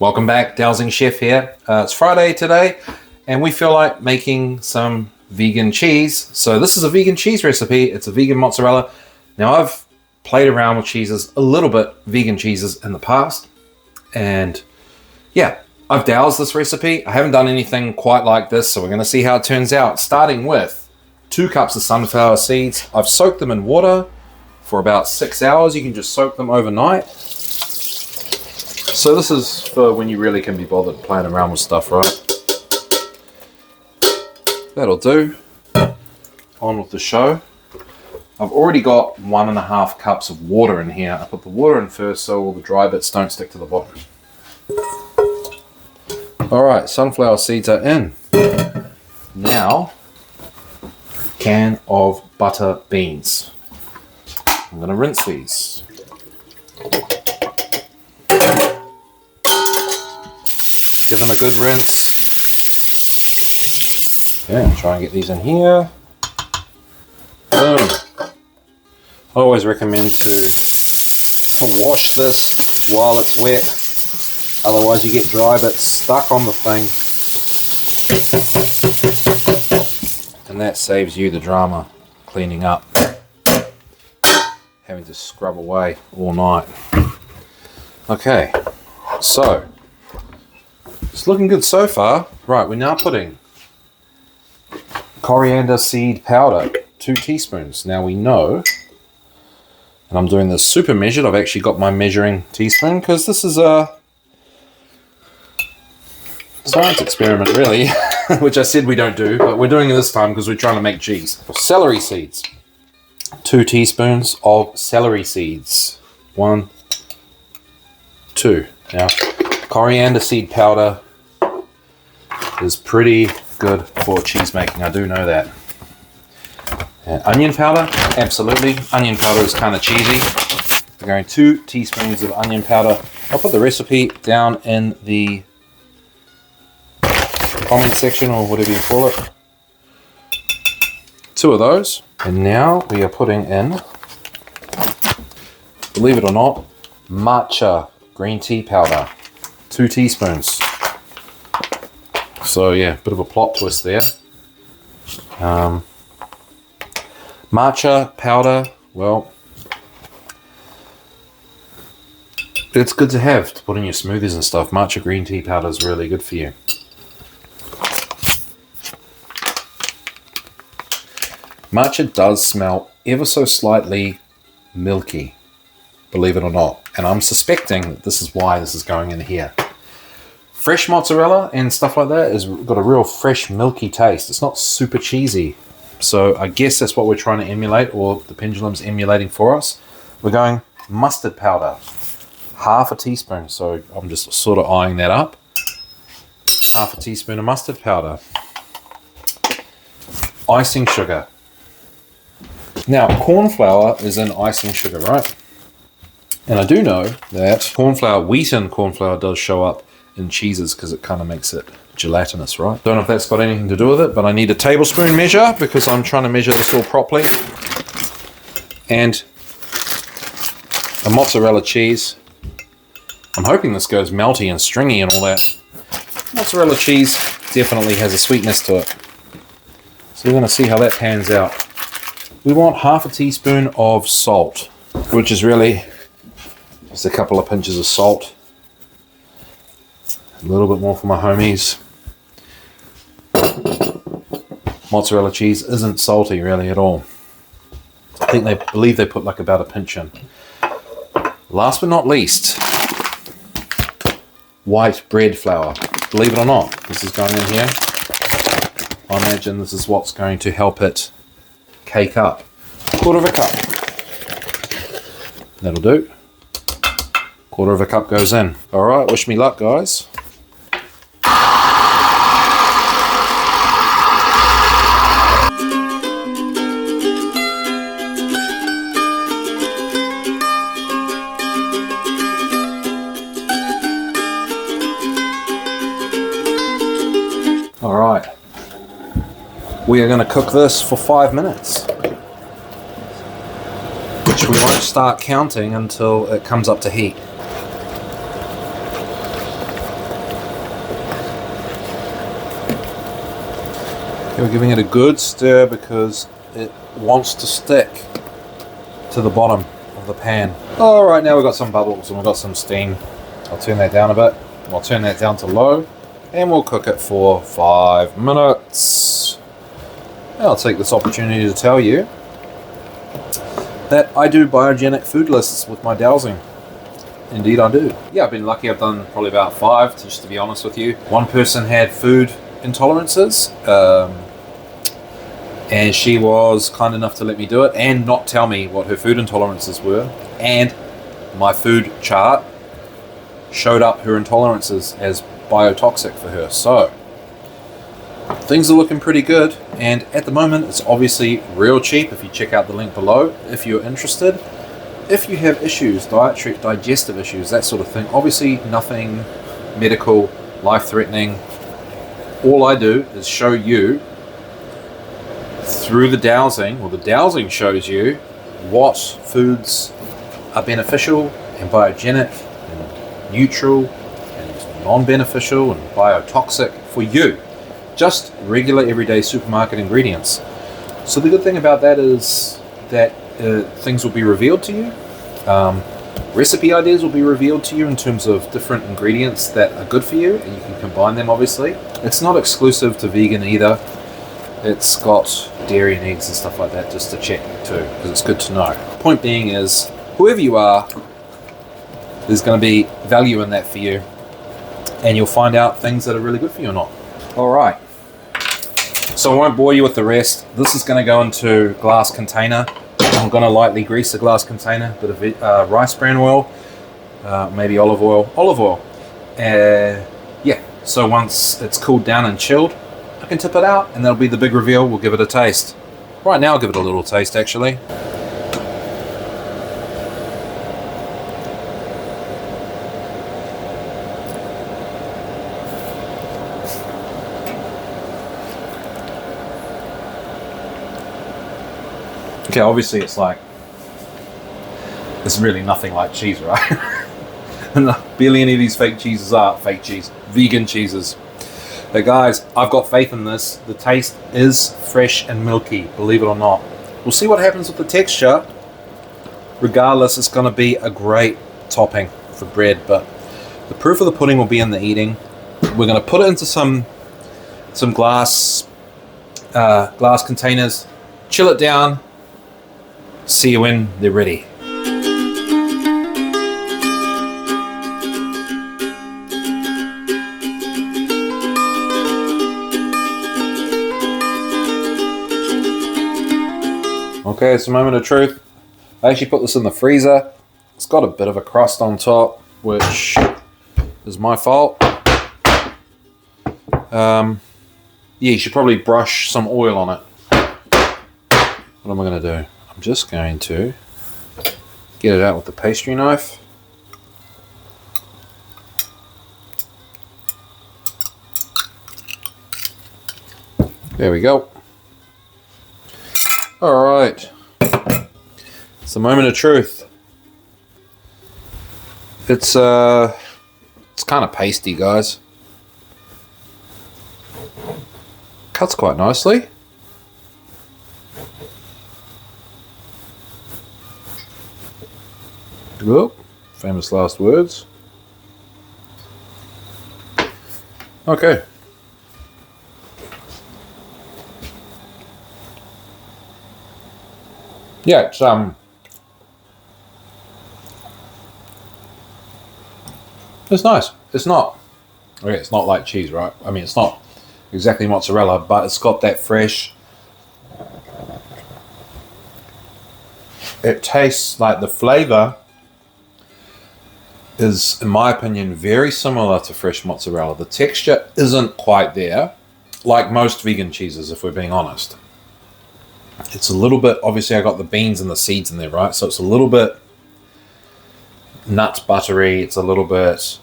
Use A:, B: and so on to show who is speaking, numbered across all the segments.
A: Welcome back, Dowsing Chef here. It's Friday today, and we feel like making some vegan cheese. So this is a vegan cheese recipe. It's a vegan mozzarella. Now I've played around with cheeses, a little bit vegan cheeses in the past, and yeah, I've dowsed this recipe. I haven't done anything quite like this, so we're going to see how it turns out. Starting with 2 cups of sunflower seeds. I've soaked them in water for about 6 hours. You can just soak them overnight. So this is for when you really can be bothered playing around with stuff, right? That'll do. On with the show. I've already got 1.5 cups of water in here. I put the water in first so all the dry bits don't stick to the bottom. Alright, sunflower seeds are in. Now, can of butter beans. I'm going to rinse these. Give them a good rinse. Yeah, try and get these in here. Boom. I always recommend to wash this while it's wet. Otherwise you get dry bits stuck on the thing. And that saves you the drama cleaning up. Having to scrub away all night. Okay, so it's looking good so far. Right, we're now putting coriander seed powder, 2 teaspoons. Now we know, and I'm doing this super measured. I've actually got my measuring teaspoon because this is a science experiment really, which I said we don't do, but we're doing it this time because we're trying to make cheese. Celery seeds, 2 teaspoons of celery seeds. 1, 2. Now, coriander seed powder is pretty good for cheese making. I do know that. And onion powder, absolutely. Onion powder is kind of cheesy. We're going 2 teaspoons of onion powder. I'll put the recipe down in the comment section or whatever you call it. 2 of those. And now we are putting in, believe it or not, matcha green tea powder. 2 teaspoons. So yeah, bit of a plot twist there. Matcha powder, well, it's good to have to put in your smoothies and stuff. Matcha green tea powder is really good for you. Matcha does smell ever so slightly milky, believe it or not. And I'm suspecting that this is why this is going in here. Fresh mozzarella and stuff like that has got a real fresh milky taste. It's not super cheesy. So I guess that's what we're trying to emulate, or the pendulum's emulating for us. We're going mustard powder, 1/2 teaspoon. So I'm just sort of eyeing that up. 1/2 teaspoon of mustard powder. Icing sugar. Now, corn flour is in icing sugar, right? And I do know that corn flour, wheaten corn flour, does show up in cheeses because it kind of makes it gelatinous, right? Don't know if that's got anything to do with it, but I need a tablespoon measure because I'm trying to measure this all properly. And a mozzarella cheese. I'm hoping this goes melty and stringy and all that. Mozzarella cheese definitely has a sweetness to it. So we're going to see how that pans out. We want 1/2 teaspoon of salt, which is really just a couple of pinches of salt. A little bit more for my homies. Mozzarella cheese isn't salty really at all. I think they believe they put like about a pinch in. Last but not least, white bread flour. Believe it or not, this is going in here. I imagine this is what's going to help it cake up. 1/4 cup. That'll do. 1/4 cup goes in. Alright, wish me luck, guys. Alright, we are going to cook this for 5 minutes, which we won't start counting until it comes up to heat. Okay, we're giving it a good stir because it wants to stick to the bottom of the pan. All right, now we've got some bubbles and we've got some steam. I'll turn that down a bit. I'll turn that down to low and we'll cook it for 5 minutes. And I'll take this opportunity to tell you that I do biogenic food lists with my Dowsing. Indeed I do. Yeah, I've been lucky. I've done probably about 5, just to be honest with you. One person had food intolerances, and she was kind enough to let me do it and not tell me what her food intolerances were, and my food chart showed up her intolerances as biotoxic for her. So things are looking pretty good, and at the moment it's obviously real cheap. If you check out the link below if you're interested. If you have issues, dietary, digestive issues, that sort of thing, obviously nothing medical, life-threatening. All I do is show you through the Dowsing, or the Dowsing shows you what foods are beneficial and biogenic and neutral and non-beneficial and biotoxic for you. Just regular everyday supermarket ingredients. So the good thing about that is that things will be revealed to you. Recipe ideas will be revealed to you in terms of different ingredients that are good for you, and you can combine them obviously. It's not exclusive to vegan either. It's got dairy and eggs and stuff like that, just to check too, because it's good to know. Point being is, whoever you are, there's going to be value in that for you, and you'll find out things that are really good for you or not. Alright, so I won't bore you with the rest. This is going to go into a glass container. I'm going to lightly grease the glass container, bit of rice bran oil, maybe olive oil. Yeah, so once it's cooled down and chilled, I can tip it out and that'll be the big reveal. We'll give it a taste. Right now I'll give it a little taste actually. Okay, obviously it's really nothing like cheese, right? And barely any of these fake cheeses are fake cheese, vegan cheeses. But guys, I've got faith in this. The taste is fresh and milky, believe it or not. We'll see what happens with the texture. Regardless, it's going to be a great topping for bread, but the proof of the pudding will be in the eating. We're going to put it into some glass containers, chill it down. See you when they're ready. Okay, it's a moment of truth. I actually put this in the freezer. It's got a bit of a crust on top, which is my fault. Yeah, you should probably brush some oil on it. What am I going to do? I'm just going to get it out with the pastry knife. There we go. All right. It's the moment of truth. It's kind of pasty, guys. Cuts quite nicely. Whoop, famous last words. Okay. Yeah, it's nice. It's not like cheese, right? I mean, it's not exactly mozzarella, but it's got that fresh. It tastes like the flavor is, in my opinion, very similar to fresh mozzarella. The texture isn't quite there, like most vegan cheeses, if we're being honest. It's a little bit, obviously I got the beans and the seeds in there, right? So it's a little bit nut buttery. It's a little bit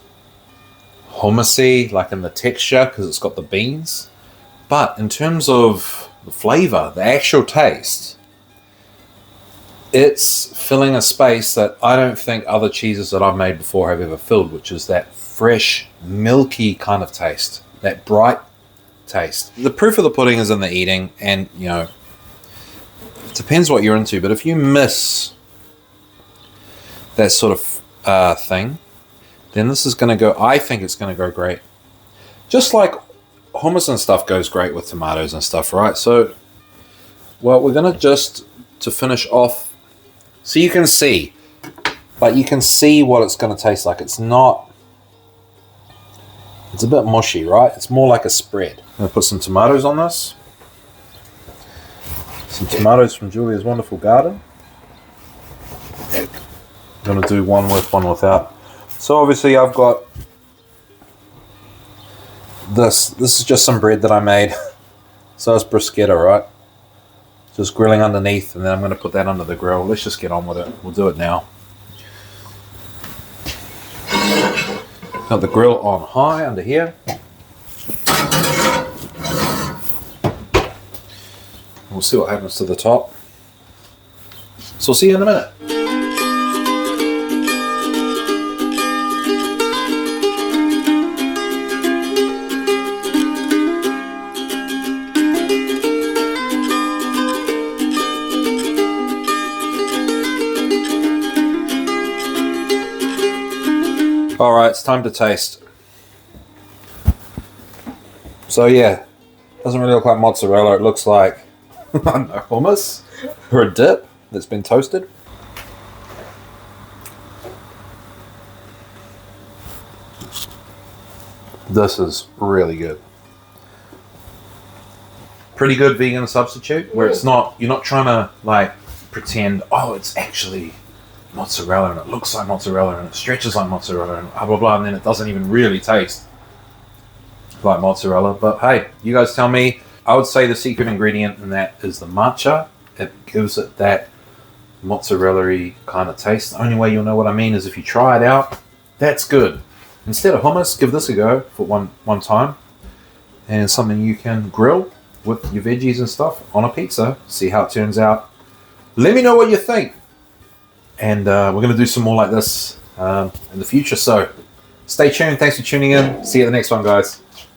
A: hummusy, like in the texture, because it's got the beans. But in terms of the flavor, the actual taste, it's filling a space that I don't think other cheeses that I've made before have ever filled, which is that fresh, milky kind of taste. That bright taste. The proof of the pudding is in the eating, and you know, it depends what you're into, but if you miss that sort of thing, then this is going to go, I think it's going to go great. Just like hummus and stuff goes great with tomatoes and stuff, right? So, well, we're going to just, to finish off, so you can see, like you can see what it's going to taste like. It's not, it's a bit mushy, right? It's more like a spread. I'm going to put some tomatoes on this. Some tomatoes from Julia's wonderful garden. I'm going to do one with, one without. So obviously I've got this. This is just some bread that I made. So it's bruschetta, right? Just grilling underneath, and then I'm going to put that under the grill. Let's just get on with it. We'll do it now. Got the grill on high under here. We'll see what happens to the top. So we'll see you in a minute. Alright, it's time to taste. So yeah, doesn't really look like mozzarella, it looks like I don't know, hummus or a dip that's been toasted. This is really good. Pretty good vegan substitute where it's not, you're not trying to like pretend, oh, it's actually mozzarella and it looks like mozzarella and it stretches like mozzarella and blah blah blah, and then it doesn't even really taste like mozzarella. But hey, you guys tell me. I would say the secret ingredient in that is the matcha. It gives it that mozzarella-y kind of taste. The only way you'll know what I mean is if you try it out. That's good. Instead of hummus, give this a go for one time, and it's something you can grill with your veggies and stuff on a pizza. See how it turns out. Let me know what you think. And we're going to do some more like this in the future. So stay tuned. Thanks for tuning in. See you at the next one, guys.